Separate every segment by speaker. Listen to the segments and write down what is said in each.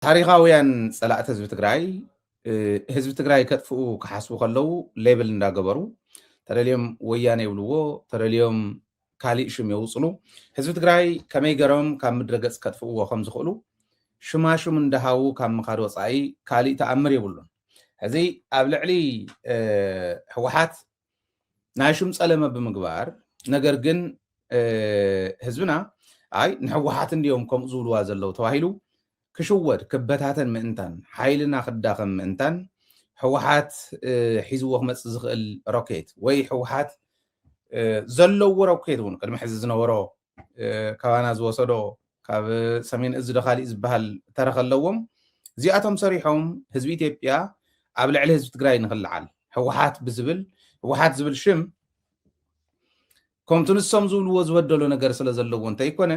Speaker 1: ታሪኻውያን ጸላእቲ ህዝቢ ትግራይ ከጥፍኡ ክሓስቡ ከለዉ ሌብል እንዳገበሩ ተደልዮም ወያነ ይብልዎ ተደልዮም ካሊእ ሽም የውፅሉ ህዝቢ ትግራይ ከመይ ገሮም ካብ ምድረ ገጽ ከጥፍእዎ ከም ዝኽእሉ ሽማሽም እንዳሃቡ ካብ ምኻድ ወፃኢ ካሊእ ተኣምር የብሉን። ሕዚ ኣብ ልዕሊ ህወሓት ናይ ሽም ጸለመ ብምግባር ነገር ግን ህዝብና ኣይ ንሕወሓት እንዲኦም ከምኡ ዝብልዋ ዘለዉ ተባሂሉ ክሽወድ ክበታተን ምእንታን ሓይልና ክዳኸም ምእንታን ህወሓት ሒዝዎ ክመፅእ ዝኽእል ሮኬት ወይ ህወሓት ዘለዎ ሮኬት እውን ቅድሚ ሕዚ ዝነበሮ ካባና ዝወሰዶ ካብ ሰሜን እዚ ደኻሊእ ዝበሃል ተረኽ ኣለዎም እዚኣቶም ሰሪሖም ህዝቢ ኢትዮጵያ ኣብ ልዕሊ ህዝቢ ትግራይ ንኽልዓል ህወሓት ዝብል ሽም ከምቲ ንሶም ዝብልዎ ዝበደሎ ነገር ስለ ዘለዎ እንተይኮነ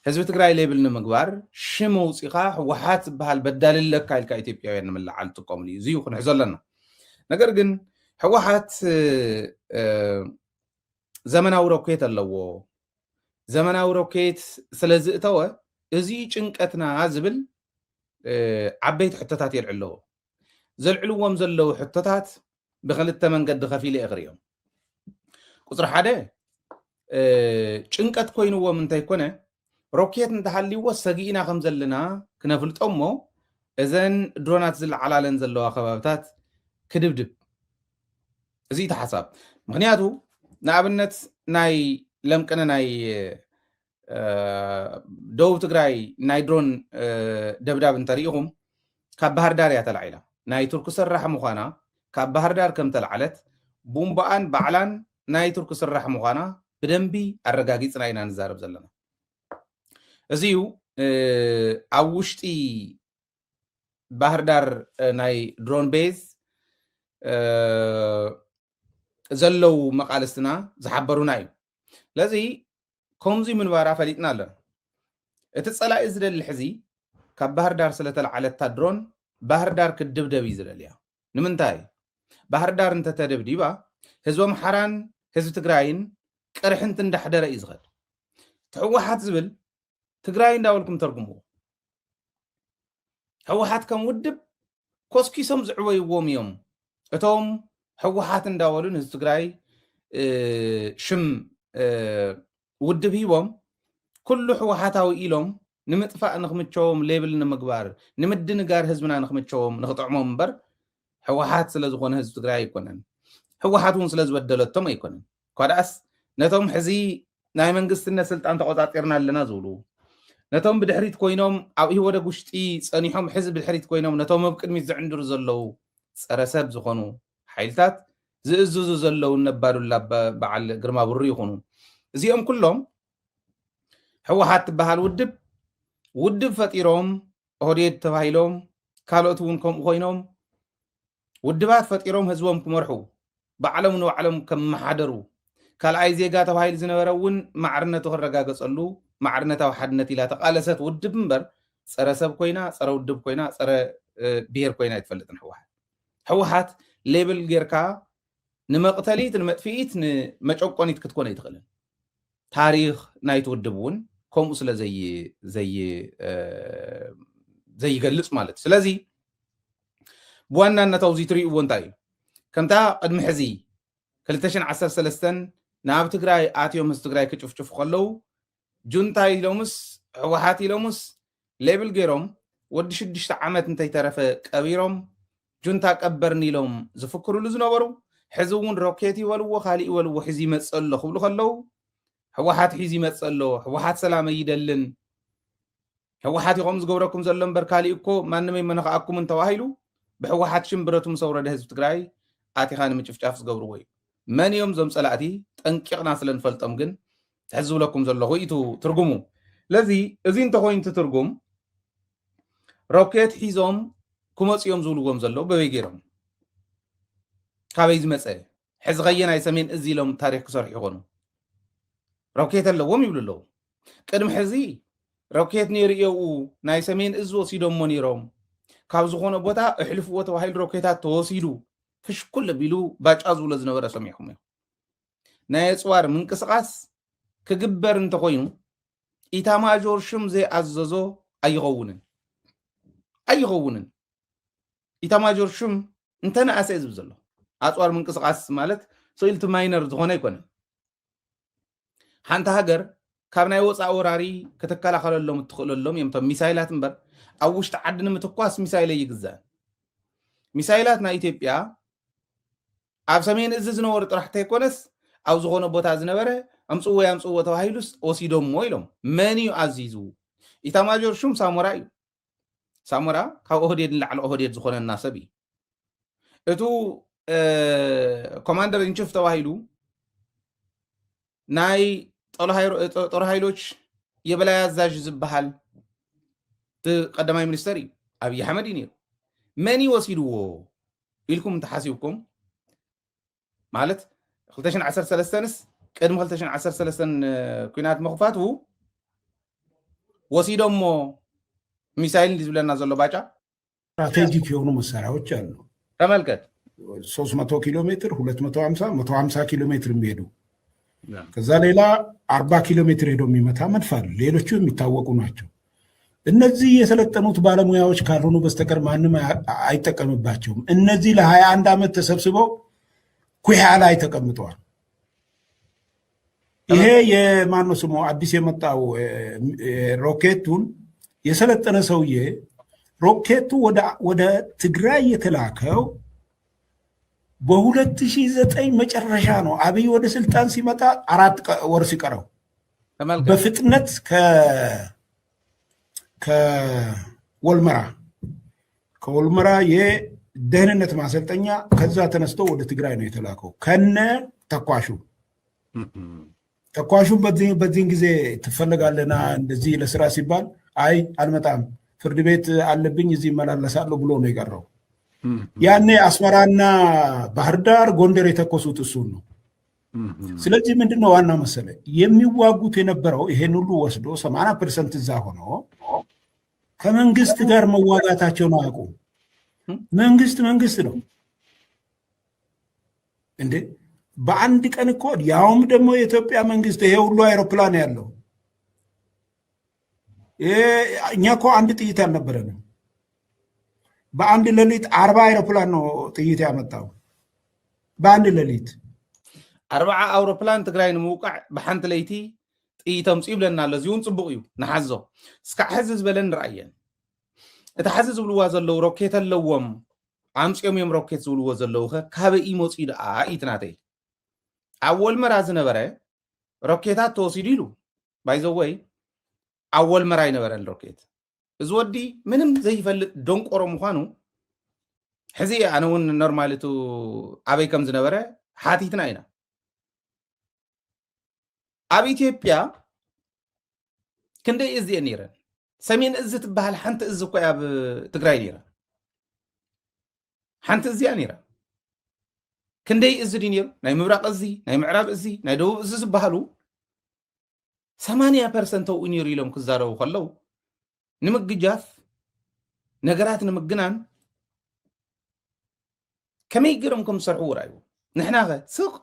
Speaker 1: ህዝቢ ትግራይ ሌብል ንምግባር ሽም ውፂኻ ህወሓት ዝበሃል በዳልለካ ኢልካ ኢትዮጵያውያን ንምልዓል ትጥቀምሉ እዩ እዚዩ ክንሕዞ ኣለና። ነገር ግን ህወሓት ዘመናዊ ሮኬት ኣለዎ ዘመናዊ ሮኬት ስለ ዝእተወ እዚ ጭንቀትና ዝብል ዓበይቲ ሕቶታት የልዕለዎ ዘልዕልዎም ዘለዉ ሕቶታት ብክልተ መንገዲ ከፊለ ይኽርዮም ቁፅሪ ሓደ ጭንቀት ኮይኑዎም እንተይኮነ ሮኬት እንተሃልይዎ ሰጊእና ከም ዘለና ክነፍልጦ እሞ እዘን ድሮናት ዝለዓላለን ዘለዋ ከባብታት ክድብድብ እዚ እቲ ሓሳብ ምክንያቱ ንኣብነት ናይ ለምቅነ ናይ ደቡብ ትግራይ ናይ ድሮን ደብዳብ እንተሪኢኹም ካብ ባህር ዳር እያ ተላዒላ ናይ ቱርክ ስራሕ ምዃና ካብ ባህር ዳር ከም ተላዓለት ቡምባኣን ባዕላን ናይ ቱርክ ስራሕ ምዃና ብደንቢ ኣረጋጊፅና ኢና ንዛረብ ዘለና እዚዩ ኣብ ውሽጢ ባህር ዳር ናይ ድሮን ቤዝ ዘለው መቃልስትና ዝሓበሩና እዩ ለዚ ከምዚ ምንባራ ፈሊጥና ኣለና እቲ ጸላኢ ዝደሊ ሕዚ ካብ ባህር ዳር ስለተለዓለታ ድሮን ባህር ዳር ክድብደብ እዩ ዝደልያ ንምንታይ ባህር ዳር እንተተደብዲባ ህዝቦም ሓራን ህዝቢ ትግራይን ቅርሕንቲ እንዳሕደረ እዩ ዝኸድ ህወሓት ዝብል ትግራይ እንዳበልኩም ተርጉምዎ ህወሓት ከም ውድብ ኮስኪሶም ዝዕወይዎም እዮም እቶም ህወሓት እንዳበሉን ህዝቢ ትግራይ ሽም ውድብ ሂቦም ኩሉ ህወሓታዊ ኢሎም ንምጥፋእ ንኽምቸዎም ሌብል ንምግባር ንምድንጋር ህዝብና ንኽምቸዎም ንኽጥዕሞም እምበር ህወሓት ስለ ዝኾነ ህዝቢ ትግራይ ኣይኮነን ህወሓት እውን ስለ ዝበደለቶም ኣይኮነን ኳድኣስ ነቶም ሕዚ ናይ መንግስትነት ስልጣን ተቆፃፂርና ኣለና ዝብሉ ነቶም ብድሕሪት ኮይኖም ኣብ ኢወደግ ውሽጢ ፀኒሖም ሕዚ ብድሕሪት ኮይኖም ነቶም ኣብ ቅድሚት ዝዕንድሩ ዘለዉ ፀረ ሰብ ዝኾኑ ሓይልታት ዝእዝዙ ዘለዉ ነባዱላ በዓል ግርማ ብሩ ይኹኑ እዚኦም ኩሎም ህወሓት ትበሃል ውድብ ፈጢሮም ኦህዴድ ተባሂሎም ካልኦት እውን ከምኡ ኮይኖም ውድባት ፈጢሮም ህዝቦም ክመርሑ ባዕሎም ንባዕሎም ከመሓደሩ ካልኣይ ዜጋ ተባሂሉ ዝነበረ እውን ማዕርነቱ ክረጋገፀሉ ማዕርነታዊ ሓድነት ኢላ ተቃለሰት ውድብ እምበር ፀረ ሰብ ኮይና ፀረ ውድብ ኮይና ፀረ ብሄር ኮይና ይትፈልጥን ህወሓት ሌብል ጌርካ ንመቕተሊት ንመጥፊኢት ንመጨቆኒት ክትኮነ ይትኽእልን ታሪክ ናይቲ ውድብ እውን ከምኡ ስለ ዘይገልፅ ማለት ስለዚ ብዋናነት ኣብዚ ትሪእዎ እንታይ እዩ ከምታ ቅድሚ ሕዚ 2013 ናብ ትግራይ ኣትዮም ህዝቢ ትግራይ ክጭፍጭፉ ከለዉ ጁንታ ኢሎምስ ህወሓት ኢሎምስ ሌብል ገይሮም ወዲ 6 ዓመት እንተይተረፈ ቀቢሮም ጁንታ ቀበርኒ ኢሎም ዝፍክሩሉ ዝነበሩ ሕዚ እውን ሮኬት ይበልዎ ካሊእ ይበልዎ ሕዚ ይመፅእ ኣሎ ክብሉ ከለዉ ህወሓት ሒዚ ይመፅእ ኣሎ ህወሓት ሰላም ኣይደልን ህወሓት ይቆም ዝገብረኩም ዘሎ እምበር ካሊእ እኮ ማንም ኣይመነኽኣኩምን ተባሂሉ ብህወሓት ሽም ብረቱ ምስ ወረደ ህዝቢ ትግራይ ኣቲኻ ንምጭፍጫፍ ዝገብርዎ እዩ መን እዮም ዞም ጸላእቲ ጠንቂቕና ስለ ንፈልጦም ግን ትሕዝብለኩም ዘለኹ ኢቱ ትርጉሙ ለዚ እዚ እንተኮይኑ ትርጉም ሮኬት ሒዞም ክመፁ እዮም ዝብልዎም ዘለዉ በበይ ገይሮም ካበይ ዝመፀ ሕዚ ኸየ ናይ ሰሜን እዚ ኢሎም ታሪክ ክሰርሑ ይኾኑ ሮኬት ኣለዎም ይብሉ ኣለዉ ቅድሚ ሕዚ ሮኬት ነይሩ እየኡ ናይ ሰሜን እዚ ወሲዶሞ ነይሮም ካብ ዝኾነ ቦታ እሕልፍዎ ተባሂሉ ሮኬታት ተወሲዱ ፍሽኩል ኣቢሉ ባጫ ዝብሎ ዝነበረ ሰሚዕኩም እዮም ናይ ኣፅዋር ምንቅስቃስ ክግበር እንተኮይኑ ኢታማዦር ሽም ዘይኣዘዞ ኣይኸውንን ኣይኸውንን ኢታማጆር ሹም እንተነኣሰ ዝብ ዘሎ ኣፅዋር ምንቅስቃስ ማለት ሶኢልቲ ማይነር ዝኾነ ኣይኮነን ሓንቲ ሃገር ካብ ናይ ወፃእ ወራሪ ከተከላኸለሎም እትኽእለሎም እዮም ቶም ሚሳይላት እምበር ኣብ ውሽጢ ዓዲ ንምትኳስ ሚሳይል ይግዛእ ሚሳይላት ናይ ኢትዮጵያ ኣብ ሰሜን እዚ ዝነበሩ ጥራሕ እንተይኮነስ ኣብ ዝኾነ ቦታ ዝነበረ ኣምፅዎ ተባሂሉስ ወሲዶሞ ኢሎም መን እዩ ኣዚዙ ኢታማጆር ሹም ሳሞራ እዩ ሳሞራ ካብ ኦህዴድ ንላዕሊ ኦህዴድ ዝኾነና ሰብ እዩ እቱ ኮማንደር ኢንቺፍ ተባሂሉ ናይ ጦር ኃይሎች የበላይ አዛዥ ዝበሃል ቀዳማይ ሚኒስተር እዩ አብይ አሕመድ እዩ ነይሩ መን ይወሲድዎ ኢልኩም ተሓሲብኩም ማለት 2013ስ ቅድሚ 2013 ኩናት መኽፋቱ ወሲዶሞ ሚሳይል ዝብለና ዘሎ ባጫ
Speaker 2: ስትራቴጂክ የሆኑ መሳሪያዎች አሉ
Speaker 1: ተመልከት
Speaker 2: 300 ኪሎ ሜትር 250 150 ኪሎ ሜትር የሚሄዱ ከዛ ሌላ 40 ኪሎ ሜትር ሄዶ የሚመታ መድፍ አለ ሌሎቹ የሚታወቁ ናቸው እነዚህ የሰለጠኑት ባለሙያዎች ካልሆኑ በስተቀር ማንም አይጠቀምባቸውም እነዚህ ለ21 ዓመት ተሰብስበው ኩያ ላይ ተቀምጠዋል ይሄ የማነው ስሙ አዲስ የመጣው ሮኬቱን የሰለጠነ ሰውዬ ሮኬቱ ወደ ትግራይ የተላከው በ2009 መጨረሻ ነው አብይ ወደ ስልጣን ሲመጣ 4 ወር ሲቀረው በፍጥነት ከወልመራ የደህንነት ማሰልጠኛ ከዛ ተነስቶ ወደ ትግራይ ነው የተላከው ከነ ተኳሹ በዚህን ጊዜ ትፈልጋለና እንደዚህ ለስራ ሲባል አይ አልመጣም ፍርድ ቤት አለብኝ እዚህ መላለሳለሁ ብሎ ነው የቀረው ያኔ አስመራና ባህር ዳር ጎንደር የተኮሱት እሱን ነው ስለዚህ ምንድነው ዋናው መሰለ የሚዋጉት የነበረው ይሄን ሁሉ ወስዶ 80% እዛ ሆኖ ከመንግስት ጋር መዋጋታቸው ነው አቁ መንግስት ነው እንዴ በአንድ ቀን እኮ ያውም ደግሞ የኢትዮጵያ መንግስት ይሄ ሁሉ አይሮፕላን ያለው እኛ እኮ አንድ ጥይት አልነበረንም በአንድ ሌሊት 40 አይሮፕላን ነው ጥይት ያመጣው በአንድ ሌሊት
Speaker 1: 40 አውሮፕላን ትግራይ ንምውቃዕ በሓንቲ ለይቲ ጥይቶም ጽብለና ለዚውን ጽቡቅ እዩ ንሓዞ እስካዕ ሕዚ ዝበለን ንርአየን እቲ ሕዚ ዝብልዋ ዘለው ሮኬት ኣለዎም ኣምፅኦም እዮም ሮኬት ዝብልዎ ዘለው ካበይ መፂኡ ደኣ ኢትናተይ ኣብ ወልመራ ዝነበረ ሮኬታት ተወሲዱ ኢሉ ባይዘወይ ኣብ ወልመራ ይነበረን ሮኬት እዚ ወዲ ምንም ዘይፈልጥ ደንቆሮ ምዃኑ ሕዚ ኣነ እውን ኖርማሊቱ ኣበይ ከም ዝነበረ ሓቲትና ኢና ኣብ ኢትዮጵያ ክንደይ እዚአን ነይረን ሰሜን እዝ ትበሃል ሓንቲ እዝ እኮ ኣብ ትግራይ ነይራ ሓንቲ እዚኣ ነይራ ክንደይ እዝ ዲ ነይሩ ናይ ምብራቅ እዚ ናይ ምዕራብ እዚ ናይ ደቡብ እዝ ዝበሃሉ 80% ተው ነይሩ ኢሎም ክዛረቡ ከለው ንምግጃፍ ነገራት ንምግናን ከመይ ገይሮም ከም ዝሰርሑ ራእዩ ንሕና ኸ ስቕ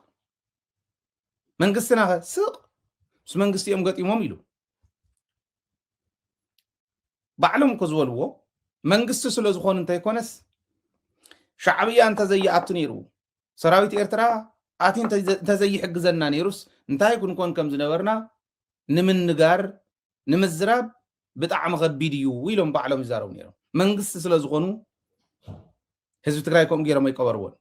Speaker 1: መንግስትና ኸ ስቕ ምስ መንግስቲ እዮም ገጢሞም ኢሉ ባዕሎም እኮ ዝበልዎ መንግስቲ ስለ ዝኾኑ እንተይኮነስ ሻዕብያ እንተዘይኣቱ ነይሩ ሰራዊት ኤርትራ ኣትዩ እንተዘይሕግዘና ነይሩስ እንታይ ክንኮን ከም ዝነበርና ንምንጋር ንምዝራብ ብጣዕሚ ከቢድ እዩ ኢሎም ባዕሎም ይዛረቡ ነይሮም መንግስቲ ስለ ዝኾኑ ህዝቢ ትግራይ ከምኡ ገይሮም ኣይቀበርዎን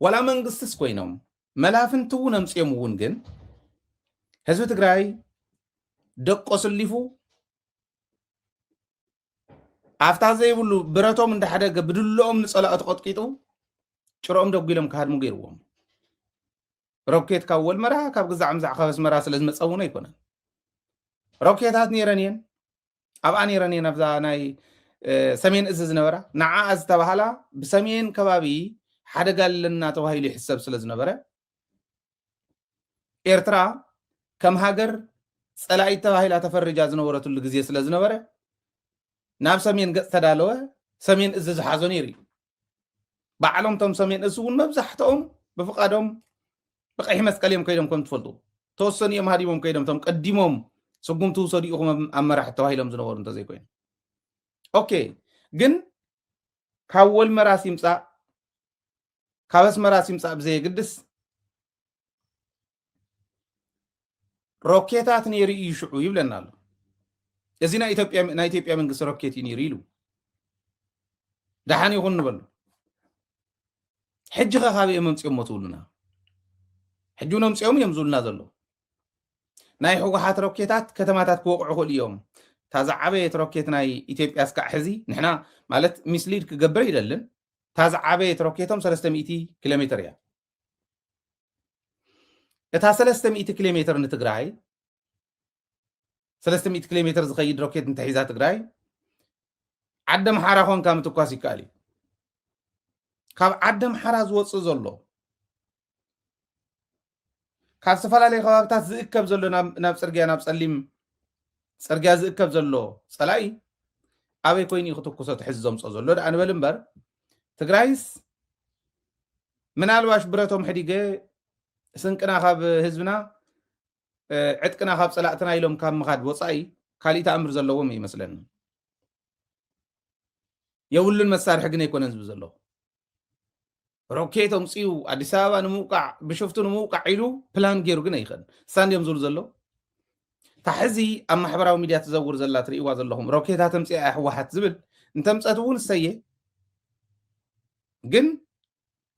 Speaker 1: ወላ መንግስትስ ኮይኖም መላፍንቲ እውን ኣምፅኦም እውን ግን ህዝቢ ትግራይ ደቆ ስሊፉ ኣፍታ ዘይብሉ ብረቶም እንዳሓደገ ብድልኦም ንፀላእቲ ቆጥቂጡ ጭሮኦም ደጉሎም ካድሙ ገይርዎም ሮኬት ካብ ወልመራ ካብ ግዛዕ ምዛዕ ካብ ኣስመራ ስለ ዝመፀውነ ኣይኮነን ሮኬታት ነይረን እየን ኣብኣ ነይረን እየን ኣብዛ ናይ ሰሜን እዚ ዝነበራ ንዓኣ ዝተባሃላ ብሰሜን ከባቢ ሓደጋ ኣለና ተባሂሉ ይሕሰብ ስለ ዝነበረ ኤርትራ ከም ሃገር ፀላኢት ተባሂላ ተፈርጃ ዝነበረትሉ ግዜ ስለ ዝነበረ ናብ ሰሜን ገፅ ተዳለወ ሰሜን እዚ ዝሓዞ ነይሩ እዩ ባዕሎም ቶም ሰሜን እዚ እውን መብዛሕትኦም ብፍቃዶም ብቀይሕ መስቀል እዮም ከይዶም ከም ትፈልጡ ተወሰኑ እዮም ሃዲሞም ከይዶም ቶም ቀዲሞም ስጉምቲ ውሰዱ ኢኹም ኣብ መራሕቲ ተባሂሎም ዝነበሩ እንተዘይኮይኑ اوكي جن كاول مراس يمصا كابس مراس يمصا بزي قدس روكيتات نيري يشعو يبلنا له ازينا ايثيوبيا من قص روكيت ينيريلو دحاني يغن بلو حج خابي ممصيوم متولنا حجونا مصيوم يمزولنا زلو ناي حوغحات روكيتات كتماتات كوقعو كل يوم تازعبيت روكيت ناي ايثيوبيا اسكا حزي نحنا مالت مسليد كغبر يدلن تازعبيت روكيتهم 300 كيلومتر يا اتا 300 كيلومتر نتغراي 300 كيلومتر زخيد روكيت نتحيزا تغراي عدم حارا خون كام تقاسي كالي كاب عدم حارا زوص زلو كاب سفلالي خوابتات زئكب زلو ناب صرغيا ناب صليم صرغيا زئكب زلو صلاي ابي كويني خطكوسو تحزم صزلو انا بلمبر تغرايس منالواش برتهم حديقه سنقنا خاب حزبنا عتقنا خاب صلاتنا يلوم كام مخاد وصاي كالي تامر زلوهم يመስለን የሁሉን መሳርሕ ግን ይኮነን ዝብ ዘሎ ሮኬቶም ጽዩ አዲስ አበባ ንሙቃዕ ብሽፍቱ ንሙቃዕ ኢሉ ፕላን ገይሩ ግን አይኸን ሳንዲዮም ዝሉ ዘሎ ታሕዚ ኣብ ማሕበራዊ ሚድያ ትዘውር ዘላ ትርእይዋ ዘለኹም ሮኬታት ተምጽያ ሕወሓት ዝብል እንተምጸት እውን ሰየ ግን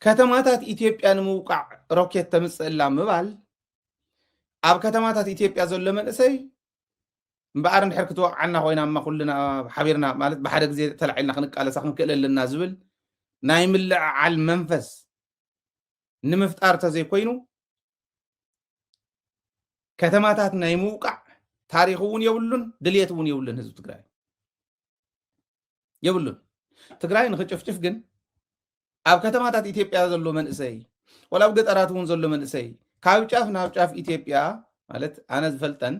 Speaker 1: ከተማታት ኢትዮጵያ ንሙቃዕ ሮኬት ተምጽእላ ምባል ኣብ ከተማታት ኢትዮጵያ ዘሎ መንእሰይ مبارن እንድሕር ክትወቅዓና ኮይና ማ ኩልና ሓቢርና ማለት ብሓደ ግዜ ተላዒልና ክንቃለሳ ክንክእለልና ዝብል ናይ ምልዕዓል መንፈስ ንምፍጣር ተዘይኮይኑ ከተማታት ናይ ምውቃዕ ታሪክ እውን የብሉን ድልየት እውን የብሉን ህዝቢ ትግራይ የብሉን ትግራይ ንክጭፍጭፍ ግን ኣብ ከተማታት ኢትዮጵያ ዘሎ መንእሰይ ወላ ኣብ ገጠራት እውን ዘሎ መንእሰይ ካብ ጫፍ ናብ ጫፍ ኢትዮጵያ ማለት ኣነ ዝፈልጠን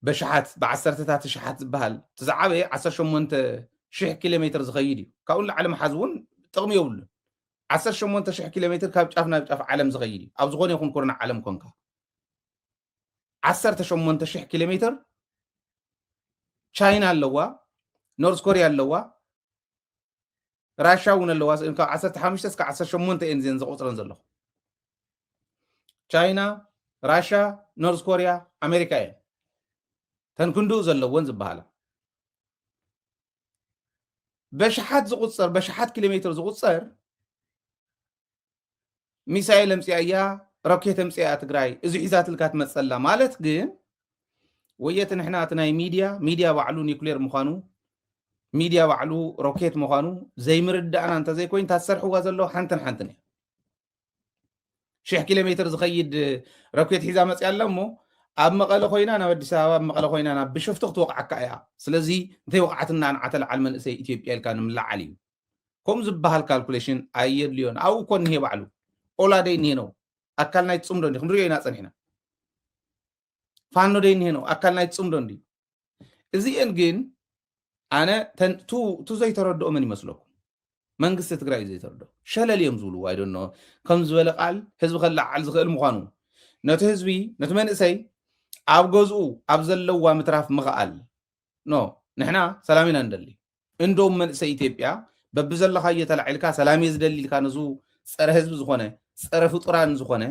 Speaker 1: بشحات بعسرتات شحات زبال تزعبي 18000 كيلومتر زخيدي كاون العالم حزون تقمي يقول 18000 كيلومتر كاب ጫፍና ጫፍ ዓለም ዝኸይድ ኣብ ዝኾነ ይኹን ኮርና ዓለም ኮንካ 18000 كيلومتر ቻይና ኣለዋ ኖርዝ ኮሪያ ኣለዋ ራሽያ እውን ኣለዋ 15 እስከ 18 ኤን ዘን ዝቆፅረን ዘሎ ቻይና ራሽያ ኖርዝ ኮሪያ ኣሜሪካ እየን ተንክንዱ ዘለዎን ዝበሃላ በሽሓት ዝቁፀር በሽሓት ኪሎሜትር ዝቁፀር ሚሳኤል ምጽያ ሮኬት ምጽያ ትግራይ እዚ ሒዛት ልካት መጸላ ማለት ግን ወየት ንሕና ናይ ሚድያ ባዕሉ ኒውክሌር ምዃኑ ሚድያ ባዕሉ ሮኬት ምዃኑ ዘይምርዳእና እንተ ዘይኮይን ታሰርሕዋ ዘሎ ሓንተን ሓንተን እያ 1000 ኪሎሜትር ዝኸይድ ሮኬት ሒዛ መጽያ ኣላ እሞ ኣብ መቐለ ኮይና ናብ ኣዲስ ኣበባ መቐለ ኮይና ናብ ብሽፍቱ ክትወቅዓካ እያ ስለዚ እንታይ ወቅዓትና ንዓተል ዓል መንእሰይ ኢትዮጵያ ኢልካ ንምልዓል እዩ ከምኡ ዝበሃል ካልኩሌሽን ኣየድልዮን ኣብኡ እኮ እንሄ ባዕሉ ኦላ ደይ እንሄ ነው ኣካል ናይ ፅምዶ እንዲ ክንሪኦ ኢና ፀኒሕና ፋኖ ደይ እንሄ ነው ኣካል ናይ ፅምዶ እንዲ እዚአን ግን ኣነ ቱ ዘይተረድኦ መን ይመስለኩም መንግስቲ ትግራይ ዘይተረድኦ ሸለል እዮም ዝብልዎ ኣይዶኖ ከም ዝበለ ቃል ህዝቢ ከላዓል ዝኽእል ምዃኑ ነቲ ህዝቢ ነቲ መንእሰይ ኣብ ገዝኡ ኣብ ዘለዋ ምትራፍ ምኽኣል ኖ ንሕና ሰላም ኢና እንደሊ እንደም መንእሰይ ኢትዮጵያ በብዘለኻዮ ተላዒልካ ሰላም እየ ዝደሊ ኢልካ ነዙ ፀረ ህዝቢ ዝኾነ ፀረ ፍጡራን ዝኾነ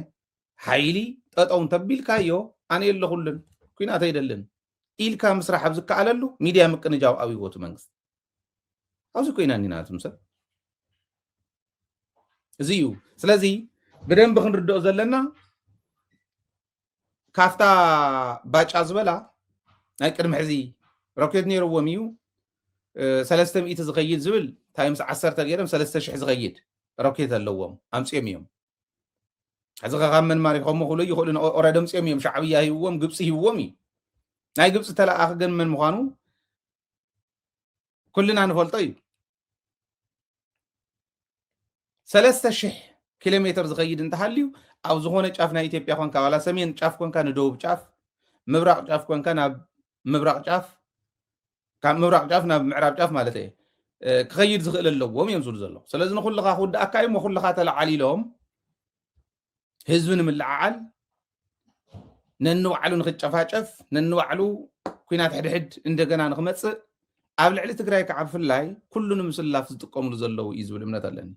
Speaker 1: ሓይሊ ጠጠው እንተቢልካዮ ኣነ የለኹልን ኩናት ኣይደልን ኢልካ ምስራሕ ኣብ ዝከኣለሉ ሚድያ ምቅንጃው ኣብ ይወቱ መንግስቲ ኣብዚ ኮይና ኒና ትምሰል እዚ እዩ ስለዚ ብደንብ ክንርድኦ ዘለና ካፍታ ባጫ ዝበላ ናይ ቅድሚ ሕዚ ሮኬት ነይርዎም እዩ 300 ዝኸይድ ዝብል ታይምስ 10 ገይሮም 3000 ዝኸይድ ሮኬት ኣለዎም ኣምፅኦም እዮም ሕዚ ካብ መን ማሪኾም ክብሉ ይኽእሉ ኦረዲ ኣምፅኦም እዮም ሻዕብያ ሂብዎም ግብፂ ሂብዎም እዩ ናይ ግብፂ ተለኣኺ ግን መን ምዃኑ ኩልና ንፈልጦ እዩ 3000 ኪሎሜትር ዝኸይድ እንተሃልዩ ኣብ ዝኾነ ጫፍ ናይ ኢትዮጵያ ኮንካ ዋላ ሰሜን ጫፍ ኮንካ ንደቡብ ጫፍ ምብራቅ ጫፍ ኮንካ ናብ ምብራቅ ጫፍ ካብ ምብራቅ ጫፍ ናብ ምዕራብ ጫፍ ማለት እዩ ክኸይድ ዝኽእል ኣለዎም እዮም ዝብሉ ዘሎ ስለዚ ንኩልኻ ክውዳእካ እዩ ኩልኻ ተለዓሊሎም ህዝቢ ንምልዓዓል ነንባዕሉ ንክጨፋጨፍ ነንባዕሉ ኩናት ሕድሕድ እንደገና ንክመፅእ ኣብ ልዕሊ ትግራይ ከዓ ብፍላይ ኩሉ ንምስላፍ ዝጥቀምሉ ዘለዉ እዩ ዝብል እምነት ኣለኒ